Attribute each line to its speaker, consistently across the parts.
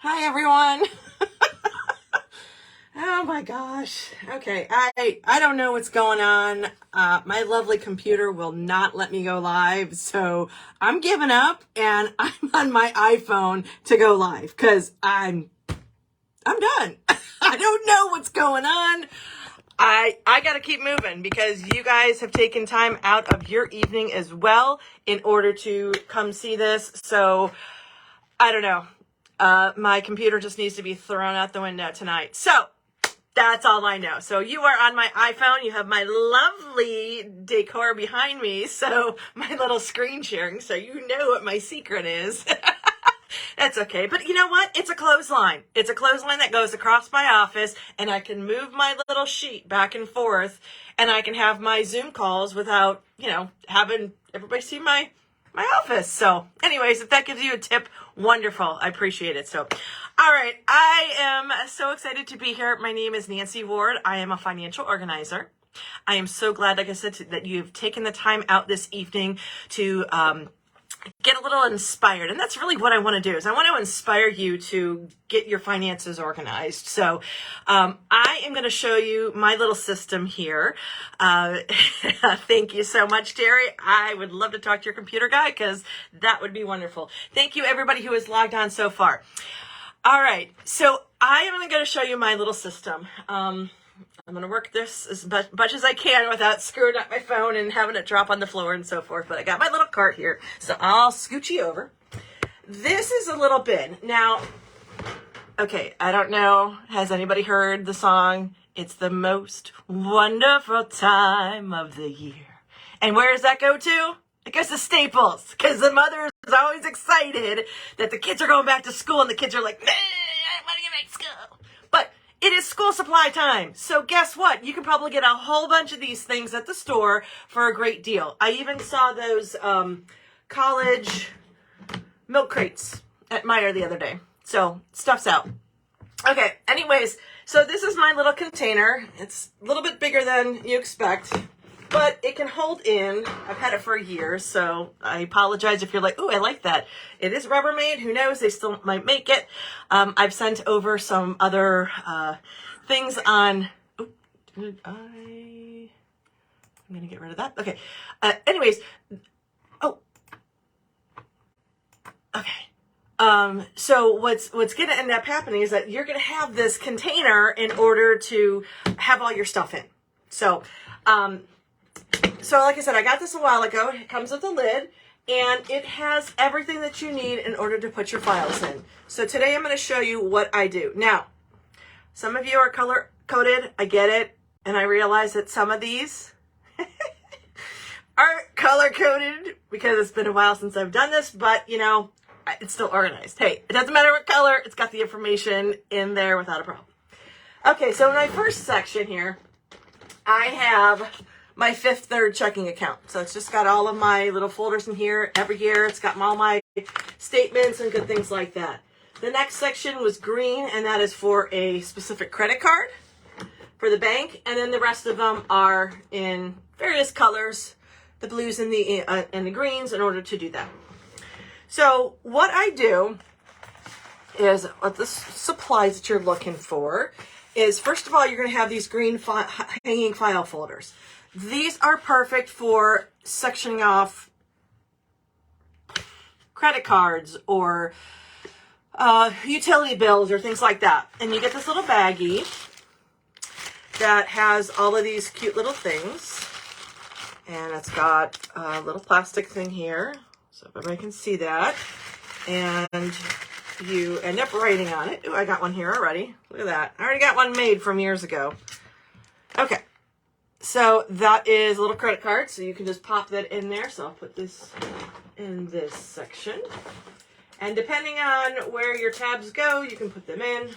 Speaker 1: Hi, everyone. Oh my gosh. Okay, I don't know what's going on. My lovely computer will not let me go live, so I'm giving up and I'm on my iPhone to go live because I'm done. I don't know what's going on. I got to keep moving because you guys have taken time out of your evening as well in order to come see this. So I don't know. My computer just needs to be thrown out the window tonight. So that's all I know. So you are on my iPhone. You have my lovely decor behind me. So my little screen sharing. So you know what my secret is. That's okay. But you know what? It's a clothesline. It's a clothesline that goes across my office, and I can move my little sheet back and forth, and I can have my Zoom calls without, having everybody see my office. So anyways, if that gives you a tip, wonderful. I appreciate it. So, all right. I am so excited to be here. My name is Nancy Ward. I am a financial organizer. I am so glad, like I said, that you've taken the time out this evening to, get a little inspired. And that's really what I want to do is I want to inspire you to get your finances organized. So I am going to show you my little system here. Thank you so much, Terry. I would love to talk to your computer guy because that would be wonderful. Thank you, everybody who has logged on so far. All right. So I am going to show you my little system. I'm going to work this as much as I can without screwing up my phone and having it drop on the floor and so forth. But I got my little cart here, so I'll scooch you over. This is a little bin. Now, okay, I don't know. Has anybody heard the song? It's the most wonderful time of the year. And where does that go to? It goes to Staples, because the mother is always excited that the kids are going back to school, and the kids are like, I want to get back to school. But it is school supply time. So guess what? You can probably get a whole bunch of these things at the store for a great deal. I even saw those college milk crates at Meijer the other day. So stuff's out. Okay, anyways, so this is my little container. It's a little bit bigger than you expect, but it can hold in. I've had it for a year, so I apologize if you're like, ooh, I like that. It is Rubbermaid. Who knows? They still might make it. I've sent over some other things on. Oh, I'm going to get rid of that. Okay. Anyways. Oh. Okay. So what's going to end up happening is that you're going to have this container in order to have all your stuff in. So like I said, I got this a while ago. It comes with a lid, and it has everything that you need in order to put your files in. So today I'm going to show you what I do. Now, some of you are color-coded. I get it. And I realize that some of these aren't color-coded because it's been a while since I've done this, but, it's still organized. Hey, it doesn't matter what color. It's got the information in there without a problem. Okay, so in my first section here, I have my Fifth Third checking account. So it's just got all of my little folders in here every year. It's got all my statements and good things like that. The next section was green, and that is for a specific credit card for the bank. And then the rest of them are in various colors, the blues and the greens, in order to do that. So what I do is, what the supplies that you're looking for is, first of all, you're going to have these green hanging file folders. These are perfect for sectioning off credit cards or utility bills or things like that. And you get this little baggie that has all of these cute little things. And it's got a little plastic thing here, so everybody can see that. And you end up writing on it. Ooh, I got one here already. Look at that. I already got one made from years ago. Okay. So that is a little credit card. So you can just pop that in there. So I'll put this in this section. And depending on where your tabs go, you can put them in.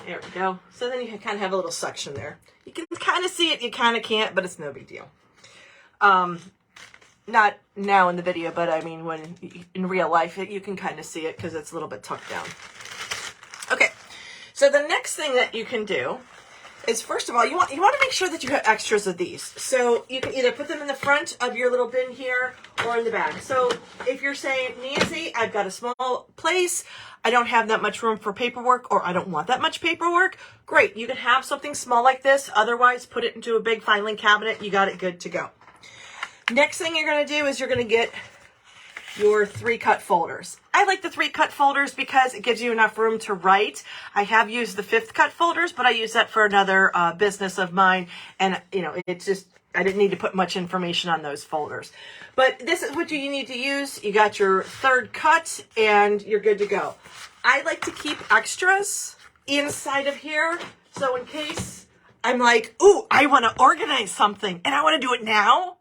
Speaker 1: There we go. So then you can kind of have a little section there. You can kind of see it. You kind of can't, but it's no big deal. Not now in the video, but I mean, when in real life, you can kind of see it because it's a little bit tucked down. Okay. So the next thing that you can do is, first of all, you want to make sure that you have extras of these. So you can either put them in the front of your little bin here or in the back. So if you're saying, Nancy, I've got a small place, I don't have that much room for paperwork, or I don't want that much paperwork, great. You can have something small like this. Otherwise, put it into a big filing cabinet. You got it good to go. Next thing you're going to do is you're going to get your 3-cut folders. I like the 3-cut folders because it gives you enough room to write. I have used the 5th cut folders, but I use that for another business of mine. And, you know, it's just, I didn't need to put much information on those folders. But this is what you need to use. You got your 3rd cut and you're good to go. I like to keep extras inside of here. So in case I'm like, ooh, I want to organize something and I want to do it now,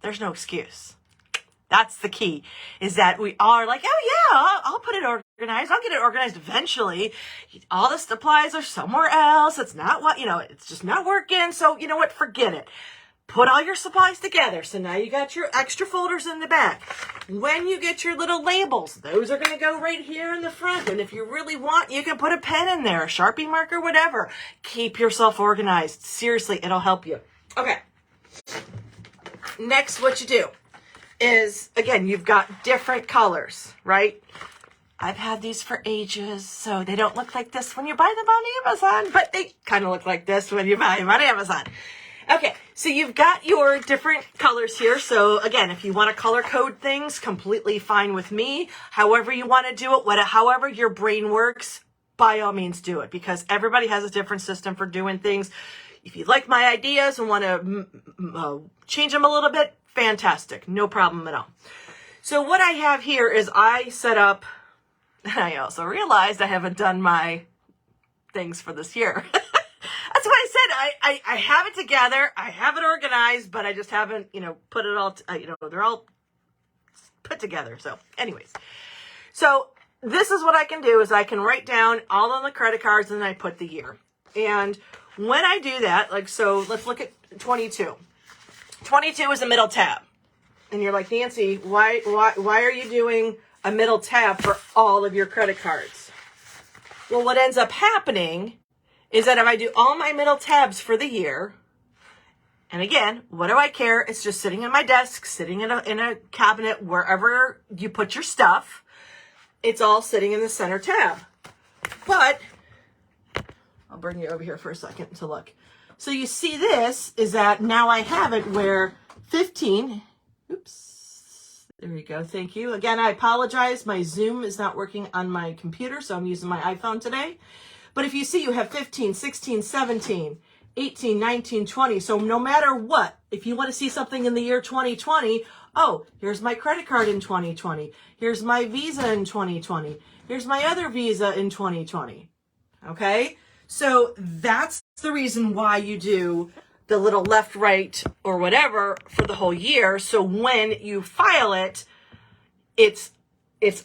Speaker 1: there's no excuse. That's the key, is that we are like, oh yeah, I'll put it organized. I'll get it organized eventually. All the supplies are somewhere else. It's not what, you know, it's just not working. So you know what? Forget it. Put all your supplies together. So now you got your extra folders in the back. When you get your little labels, those are going to go right here in the front. And if you really want, you can put a pen in there, a Sharpie marker, whatever. Keep yourself organized. Seriously, it'll help you. Okay. Next, what you do is, again, you've got different colors, right? I've had these for ages, so they don't look like this when you buy them on Amazon, but they kind of look like this when you buy them on Amazon. Okay, so you've got your different colors here. So again, if you want to color code things, completely fine with me. However you want to do it, however your brain works, by all means do it, because everybody has a different system for doing things. If you like my ideas and want to change them a little bit, fantastic. No problem at all. So what I have here is I set up, and I also realized I haven't done my things for this year. That's what I said. I have it together. I have it organized, but I just haven't, put it all, they're all put together. So anyways, so this is what I can do is I can write down all on the credit cards and then I put the year. And when I do that, like, so let's look at 22. 22 is a middle tab. And you're like, Nancy, why are you doing a middle tab for all of your credit cards? Well, what ends up happening is that if I do all my middle tabs for the year, and again, what do I care? It's just sitting in my desk, sitting in a cabinet, wherever you put your stuff. It's all sitting in the center tab. But I'll bring you over here for a second to look. So you see this is that now I have it where 15, oops, there you go, thank you. Again, I apologize, my Zoom is not working on my computer, so I'm using my iPhone today. But if you see, you have 15, 16, 17, 18, 19, 20. So no matter what, if you want to see something in the year 2020, oh, here's my credit card in 2020. Here's my Visa in 2020. Here's my other Visa in 2020. Okay? So that's the reason why you do the little left, right, or whatever for the whole year. So when you file it, it's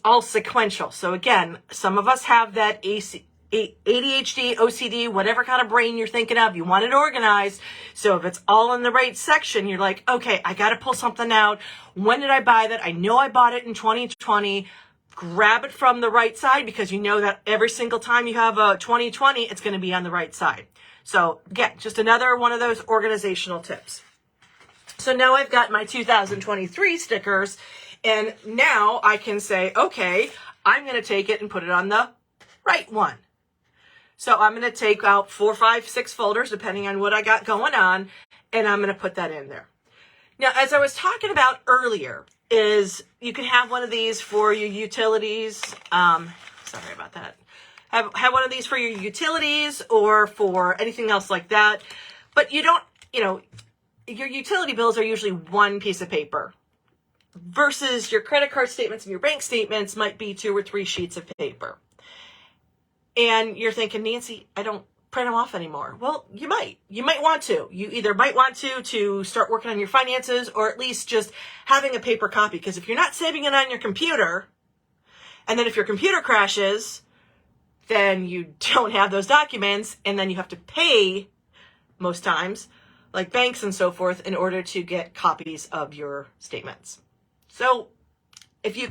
Speaker 1: all sequential. So again, some of us have that ADHD, OCD, whatever kind of brain you're thinking of, you want it organized. So if it's all in the right section, you're like, okay, I got to pull something out. When did I buy that? I know I bought it in 2020. Grab it from the right side because you know that every single time you have a 2020, it's going to be on the right side. So again, just another one of those organizational tips. So now I've got my 2023 stickers, and now I can say, okay, I'm going to take it and put it on the right one. So I'm going to take out 4, 5, 6 folders, depending on what I got going on, and I'm going to put that in there. Now, as I was talking about earlier, is you can have one of these for your utilities. Sorry about that. Have one of these for your utilities or for anything else like that. But you don't, your utility bills are usually one piece of paper versus your credit card statements and your bank statements might be 2 or 3 sheets of paper. And you're thinking, Nancy, I don't print them off anymore. Well, you might want to. You either might want to start working on your finances or at least just having a paper copy. Because if you're not saving it on your computer, and then if your computer crashes, then you don't have those documents, and then you have to pay most times, like banks and so forth, in order to get copies of your statements. So if you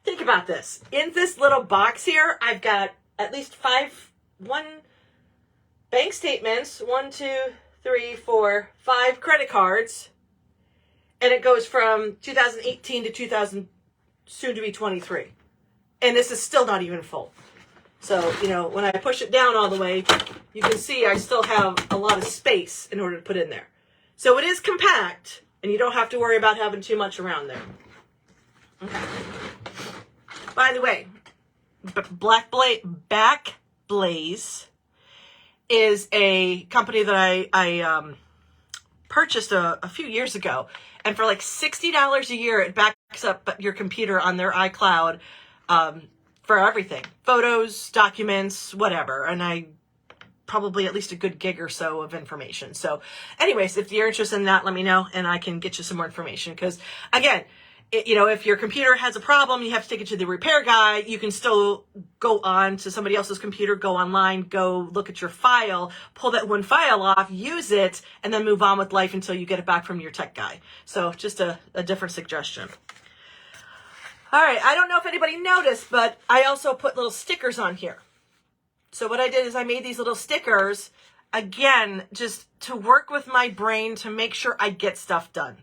Speaker 1: think about this. In this little box here, I've got at least 5, bank statements, 1, 2, 3, 4, 5 credit cards, and it goes from 2018 to 2000, soon to be 23. And this is still not even full. So, you know, when I push it down all the way, you can see I still have a lot of space in order to put in there. So it is compact, and you don't have to worry about having too much around there. Okay. By the way, Backblaze is a company that I purchased a few years ago. And for like $60 a year, it backs up your computer on their iCloud for everything. Photos, documents, whatever. And I probably at least a good gig or so of information. So anyways, if you're interested in that, let me know and I can get you some more information. Because again, you know, if your computer has a problem, you have to take it to the repair guy. You can still go on to somebody else's computer, go online, go look at your file, pull that one file off, use it, and then move on with life until you get it back from your tech guy. So just a different suggestion. All right, I don't know if anybody noticed, but I also put little stickers on here. So what I did is I made these little stickers, again, just to work with my brain to make sure I get stuff done.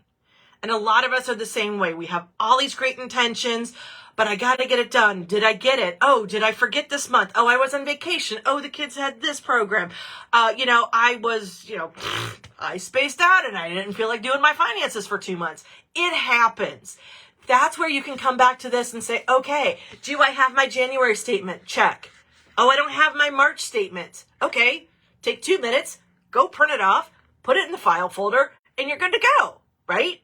Speaker 1: And a lot of us are the same way. We have all these great intentions, but I got to get it done. Did I get it? Oh, did I forget this month? Oh, I was on vacation. Oh, the kids had this program. You know, I spaced out and I didn't feel like doing my finances for 2 months. It happens. That's where you can come back to this and say, okay, do I have my January statement? Check. Oh, I don't have my March statement. Okay, take 2 minutes, go print it off, put it in the file folder, and you're good to go, right?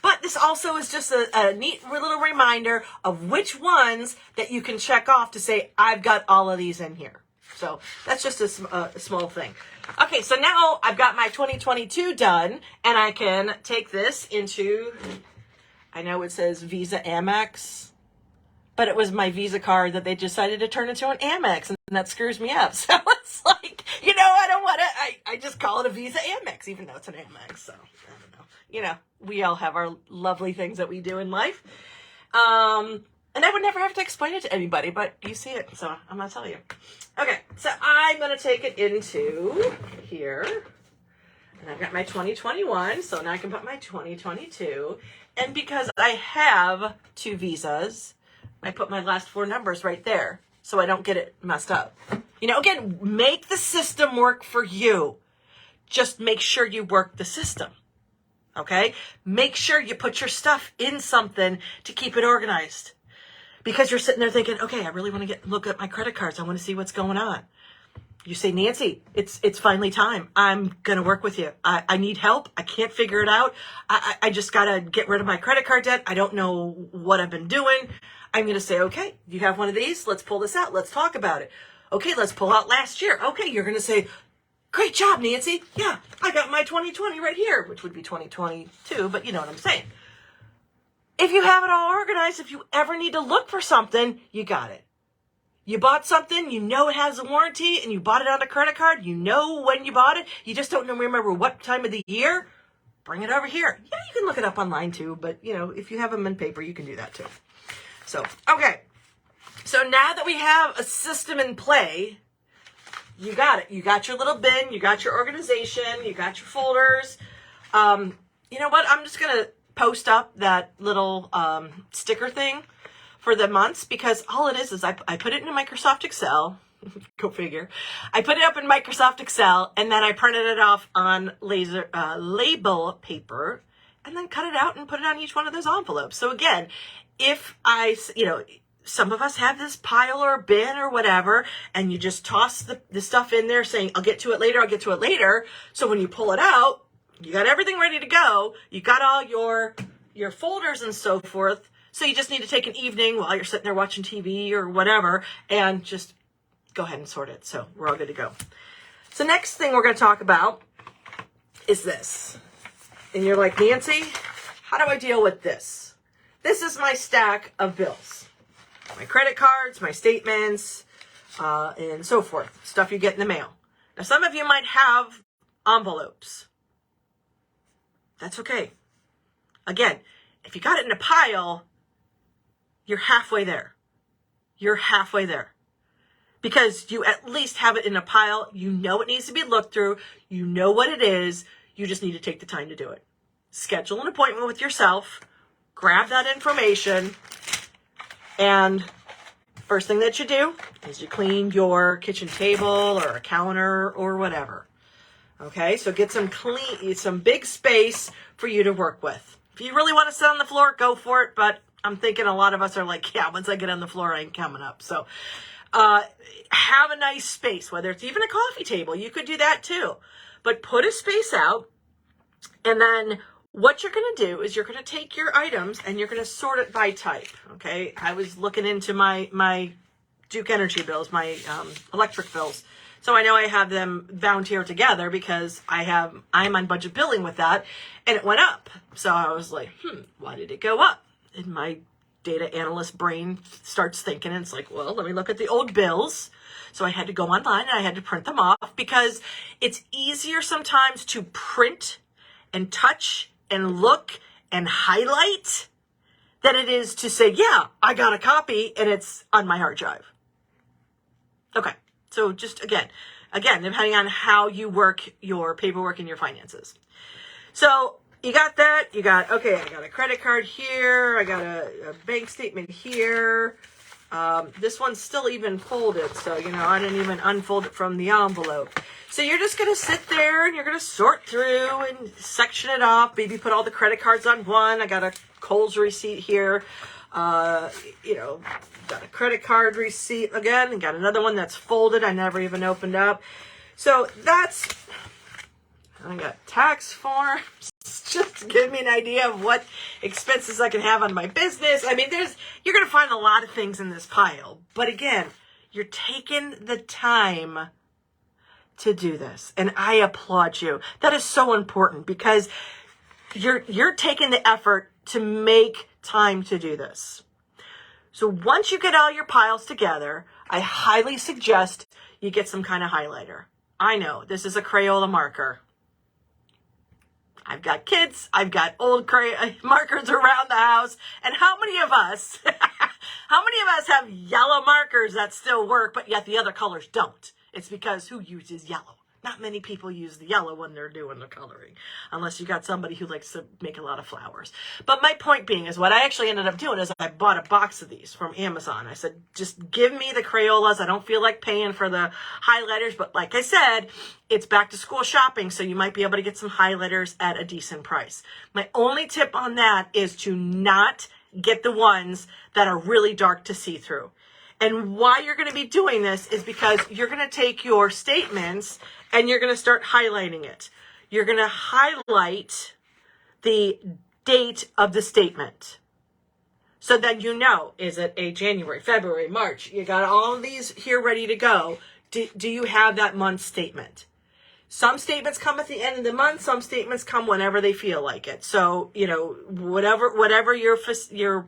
Speaker 1: But this also is just a neat little reminder of which ones that you can check off to say, I've got all of these in here. So that's just a small thing. Okay, so now I've got my 2022 done, and I can take this into, I know it says Visa Amex, but it was my Visa card that they decided to turn into an Amex, and that screws me up. So it's like, you know, I don't want to, I just call it a Visa Amex, even though it's an Amex, so I don't know. You know, we all have our lovely things that we do in life. And I would never have to explain it to anybody, but you see it, so I'm going to tell you. Okay, so I'm going to take it into here. And I've got my 2021, so now I can put my 2022. And because I have 2 visas, I put my last 4 numbers right there so I don't get it messed up. You know, again, make the system work for you. Just make sure you work the system. Okay? Make sure you put your stuff in something to keep it organized. Because you're sitting there thinking, okay, I really want to look at my credit cards. I want to see what's going on. You say, Nancy, it's finally time. I'm going to work with you. I need help. I can't figure it out. I just got to get rid of my credit card debt. I don't know what I've been doing. I'm going to say, okay, you have one of these. Let's pull this out. Let's talk about it. Okay, let's pull out last year. Okay, you're going to say, great job, Nancy. Yeah, I got my 2020 right here, which would be 2022, but you know what I'm saying. If you have it all organized, if you ever need to look for something, you got it. You bought something, you know it has a warranty, and you bought it on a credit card, you know when you bought it, you just don't remember what time of the year, bring it over here. Yeah, you can look it up online too, but you know, if you have them in paper, you can do that too. So, okay. So now that we have a system in play, you got it. You got your little bin, you got your organization, you got your folders. You know what? I'm just going to post up that little sticker thing for the months, because all it is I put it in Microsoft Excel. Go figure. I put it up in Microsoft Excel, and then I printed it off on label paper, and then cut it out and put it on each one of those envelopes. So again, if some of us have this pile or bin or whatever, and you just toss the stuff in there saying, I'll get to it later, I'll get to it later. So when you pull it out, you got everything ready to go. You got all your folders and so forth. So you just need to take an evening while you're sitting there watching TV or whatever and just go ahead and sort it. So we're all good to go. So next thing we're going to talk about is this. And you're like, Nancy, how do I deal with this? This is my stack of bills. My credit cards, my statements, and so forth. Stuff you get in the mail. Now, some of you might have envelopes. That's okay. Again, if you got it in a pile, you're halfway there. You're halfway there. because you at least have it in a pile. You know it needs to be looked through. You know what it is. You just need to take the time to do it. Schedule an appointment with yourself. Grab that information. And first thing that you do is you clean your kitchen table or a counter or whatever. Okay, so get some big space for you to work with. If you really want to sit on the floor, go for it. But I'm thinking a lot of us are like, yeah, once I get on the floor, I ain't coming up. So have a nice space, whether it's even a coffee table. You could do that too. But put a space out. And then what you're going to do is you're going to take your items and you're going to sort it by type. Okay, I was looking into my Duke Energy bills, my electric bills. So I know I have them bound here together because I'm on budget billing with that, and it went up. So I was like, why did it go up? And my data analyst brain starts thinking, and it's like, well, let me look at the old bills. So I had to go online and I had to print them off because it's easier sometimes to print and touch and look and highlight than it is to say, yeah, I got a copy and it's on my hard drive. Okay. So just again, depending on how you work your paperwork and your finances. So you got that. I got a credit card here. I got a bank statement here. This one's still even folded. So, I didn't even unfold it from the envelope. So you're just going to sit there and you're going to sort through and section it off. Maybe put all the credit cards on one. I got a Kohl's receipt here. Got a credit card receipt again, and got another one that's folded. I never even opened up. So I got tax forms just to give me an idea of what expenses I can have on my business. I mean, you're going to find a lot of things in this pile, but again, you're taking the time to do this, and I applaud you. That is so important because you're taking the effort to make time to do this. So once you get all your piles together, I highly suggest you get some kind of highlighter. I know this is a Crayola marker. I've got kids. I've got old markers around the house. And how many of us have yellow markers that still work, but yet the other colors don't? It's because who uses yellow? Not many people use the yellow when they're doing the coloring, unless you got somebody who likes to make a lot of flowers. But my point being is what I actually ended up doing is I bought a box of these from Amazon. I said, just give me the Crayolas. I don't feel like paying for the highlighters. But like I said, it's back to school shopping, so you might be able to get some highlighters at a decent price. My only tip on that is to not get the ones that are really dark to see through. And why you're going to be doing this is because you're going to take your statements and you're going to start highlighting it. You're going to highlight the date of the statement. So then is it a January, February, March? You got all of these here ready to go. Do you have that month statement? Some statements come at the end of the month. Some statements come whenever they feel like it. So, whatever your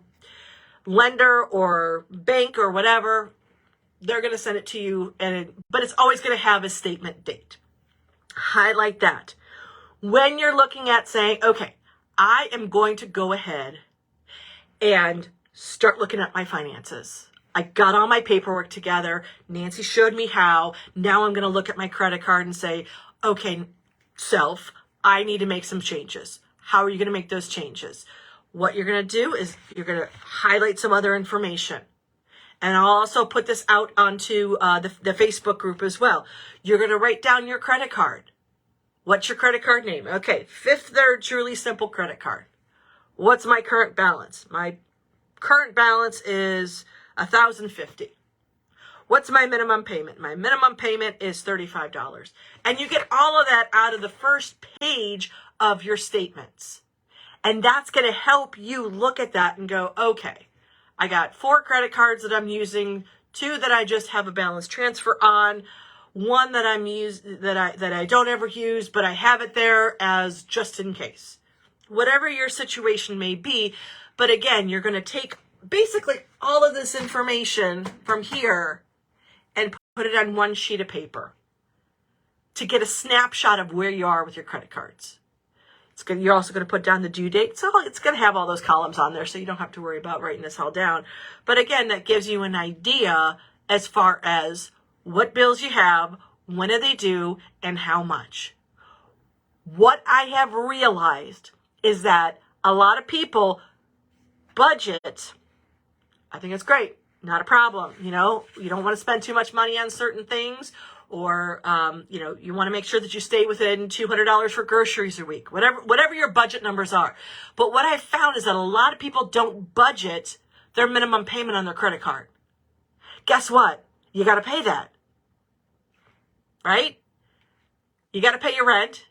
Speaker 1: lender or bank or whatever, they're going to send it to you, but it's always going to have a statement date. Highlight that. When you're looking at saying, okay, I am going to go ahead and start looking at my finances. I got all my paperwork together. Nancy showed me how. Now I'm going to look at my credit card and say, okay, self, I need to make some changes. How are you going to make those changes? What you're going to do is you're going to highlight some other information. And I'll also put this out onto the Facebook group as well. You're going to write down your credit card. What's your credit card name? Okay, Fifth Third Truly Simple credit card. What's my current balance? My current balance is $1,050. What's my minimum payment? My minimum payment is $35. And you get all of that out of the first page of your statements. And that's going to help you look at that and go, okay, I got 4 credit cards that I'm using, 2 that I just have a balance transfer on, 1 that that I don't ever use, but I have it there as just in case. Whatever your situation may be, but again, you're going to take basically all of this information from here and put it on one sheet of paper to get a snapshot of where you are with your credit cards. You're also going to put down the due date. So it's going to have all those columns on there, so you don't have to worry about writing this all down. But again, that gives you an idea as far as what bills you have, when are they due, and how much. What I have realized is that a lot of people budget. I think it's great. Not a problem. You don't want to spend too much money on certain things, or, you want to make sure that you stay within $200 for groceries a week, whatever your budget numbers are. But what I've found is that a lot of people don't budget their minimum payment on their credit card. Guess what? You got to pay that, right? You got to pay your rent,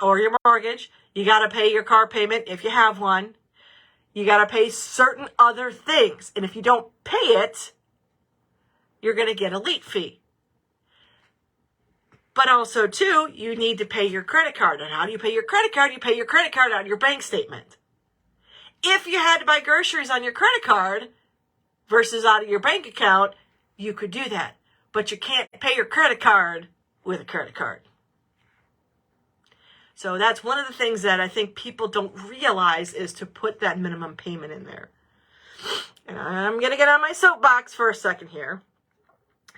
Speaker 1: or your mortgage. You got to pay your car payment if you have one. You got to pay certain other things. And if you don't pay it, you're going to get a late fee. But also, too, you need to pay your credit card. And how do you pay your credit card? You pay your credit card out of your bank statement. If you had to buy groceries on your credit card versus out of your bank account, you could do that. But you can't pay your credit card with a credit card. So that's one of the things that I think people don't realize, is to put that minimum payment in there. And I'm going to get on my soapbox for a second here,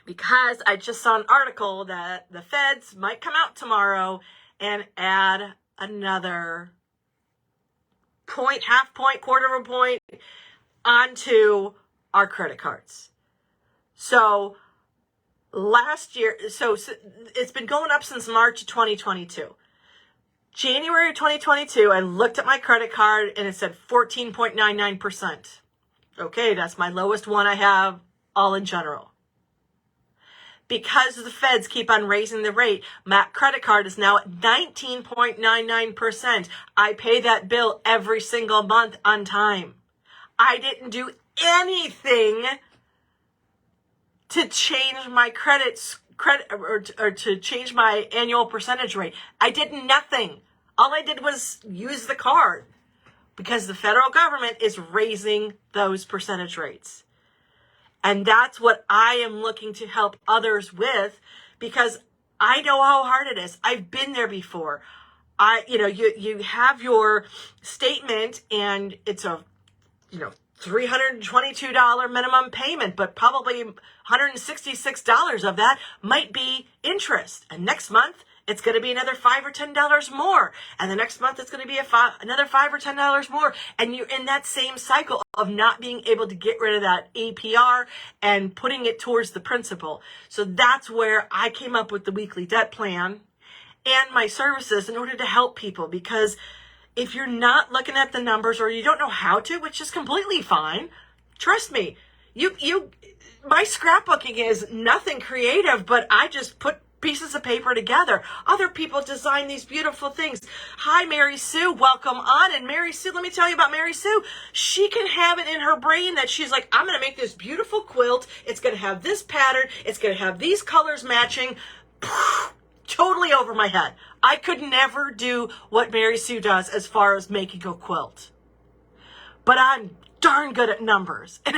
Speaker 1: because I just saw an article that the feds might come out tomorrow and add another point, half point, quarter of a point onto our credit cards. So last year, so it's been going up since March of 2022. January of 2022, I looked at my credit card and it said 14.99%. Okay, that's my lowest one I have all in general. Because the feds keep on raising the rate, my credit card is now at 19.99%. I pay that bill every single month on time. I didn't do anything to change my credit or to change my annual percentage rate. I did nothing. All I did was use the card, because the federal government is raising those percentage rates. And that's what I am looking to help others with, because I know how hard it is. I've been there before. You have your statement and it's a, $322 minimum payment, but probably $166 of that might be interest. And next month, it's going to be another $5 or $10 more. And the next month, it's going to be another $5 or $10 more. And you're in that same cycle of not being able to get rid of that APR and putting it towards the principal. So that's where I came up with the weekly debt plan and my services in order to help people, because if you're not looking at the numbers, or you don't know how to, which is completely fine, trust me, my scrapbooking is nothing creative, but I just put pieces of paper together. Other people design these beautiful things. Hi, Mary Sue, welcome on. And Mary Sue, let me tell you about Mary Sue. She can have it in her brain that she's like, I'm going to make this beautiful quilt. It's going to have this pattern. It's going to have these colors matching. Totally over my head. I could never do what Mary Sue does as far as making a quilt. But I'm darn good at numbers. And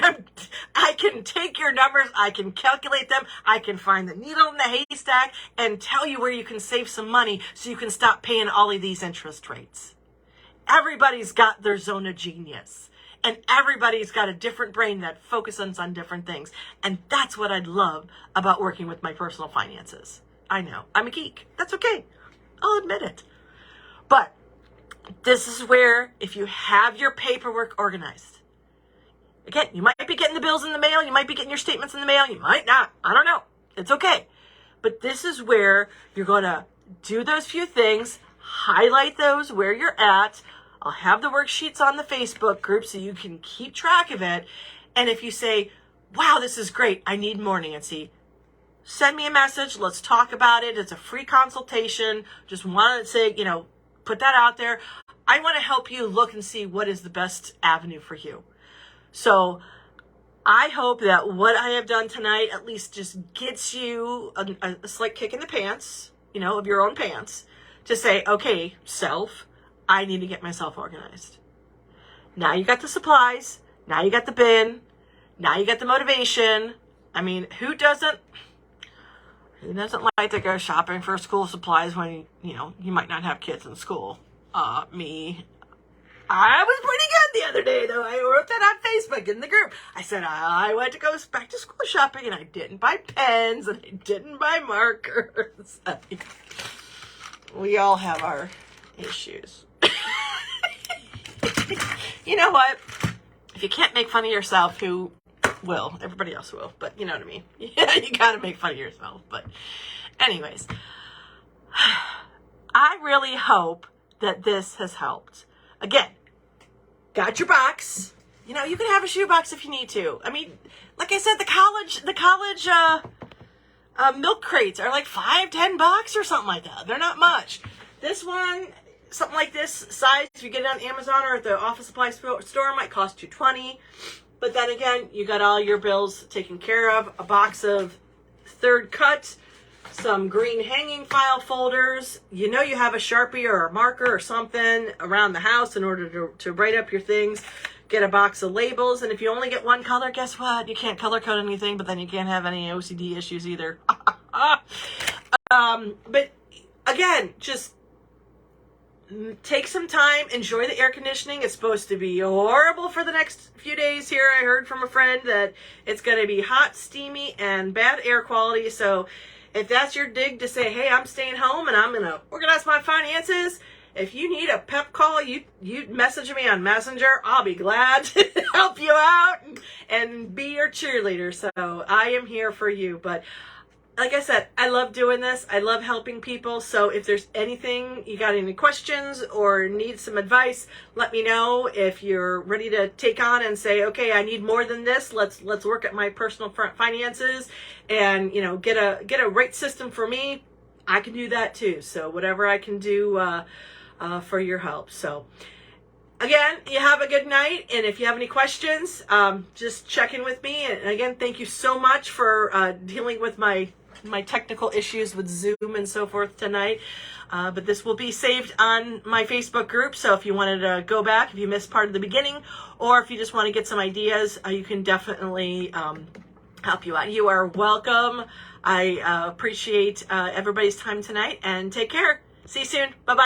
Speaker 1: I can take your numbers, I can calculate them, I can find the needle in the haystack and tell you where you can save some money so you can stop paying all of these interest rates. Everybody's got their zone of genius. And everybody's got a different brain that focuses on different things. And that's what I love about working with my personal finances. I know, I'm a geek. That's okay. I'll admit it. But this is where, if you have your paperwork organized, again, you might be getting the bills in the mail, you might be getting your statements in the mail, you might not. I don't know. It's okay. But this is where you're going to do those few things, highlight those where you're at. I'll have the worksheets on the Facebook group so you can keep track of it. And if you say, wow, this is great, I need more, Nancy, send me a message. Let's talk about it. It's a free consultation. Just want to say, put that out there. I want to help you look and see what is the best avenue for you. So I hope that what I have done tonight at least just gets you a slight kick in the pants, of your own pants, to say, okay, self, I need to get myself organized. Now you got the supplies. Now you got the bin. Now you got the motivation. I mean, who doesn't like to go shopping for school supplies when, you might not have kids in school? Me. I was pretty good the other day, though. I wrote that on Facebook in the group. I said I went to go back to school shopping, and I didn't buy pens, and I didn't buy markers. We all have our issues. You know what? If you can't make fun of yourself, who will? Everybody else will, but you know what I mean. Yeah, you gotta make fun of yourself. But anyways, I really hope that this has helped. Again, got your box. You know, you can have a shoebox if you need to. I mean, like I said, the college milk crates are like $5-10 or something like that. They're not much. This one, something like this size, if you get it on Amazon or at the office supply store, might cost you $20. But then again, you got all your bills taken care of. A box of third cut, some green hanging file folders. You know you have a Sharpie or a marker or something around the house in order to write up your things. Get a box of labels, and if you only get one color, guess what? You can't color code anything, but then you can't have any OCD issues either. But again, just take some time, enjoy the air conditioning. It's supposed to be horrible for the next few days here. I heard from a friend that it's going to be hot, steamy, and bad air quality. So if that's your dig to say, hey, I'm staying home and I'm going to organize my finances, if you need a pep call, you message me on Messenger. I'll be glad to help you out and be your cheerleader. So I am here for you. But like I said, I love doing this. I love helping people. So if there's anything, you got any questions or need some advice, let me know. If you're ready to take on and say, okay, I need more than this. Let's work at my personal finances and, you know, get a rate system for me. I can do that too. So whatever I can do, for your help. So again, you have a good night, and if you have any questions, just check in with me. And again, thank you so much for dealing with my technical issues with Zoom and so forth tonight. But this will be saved on my Facebook group, so if you wanted to go back, if you missed part of the beginning, or if you just want to get some ideas, you can definitely help you out. You are welcome. I appreciate everybody's time tonight, and take care. See you soon. Bye-bye.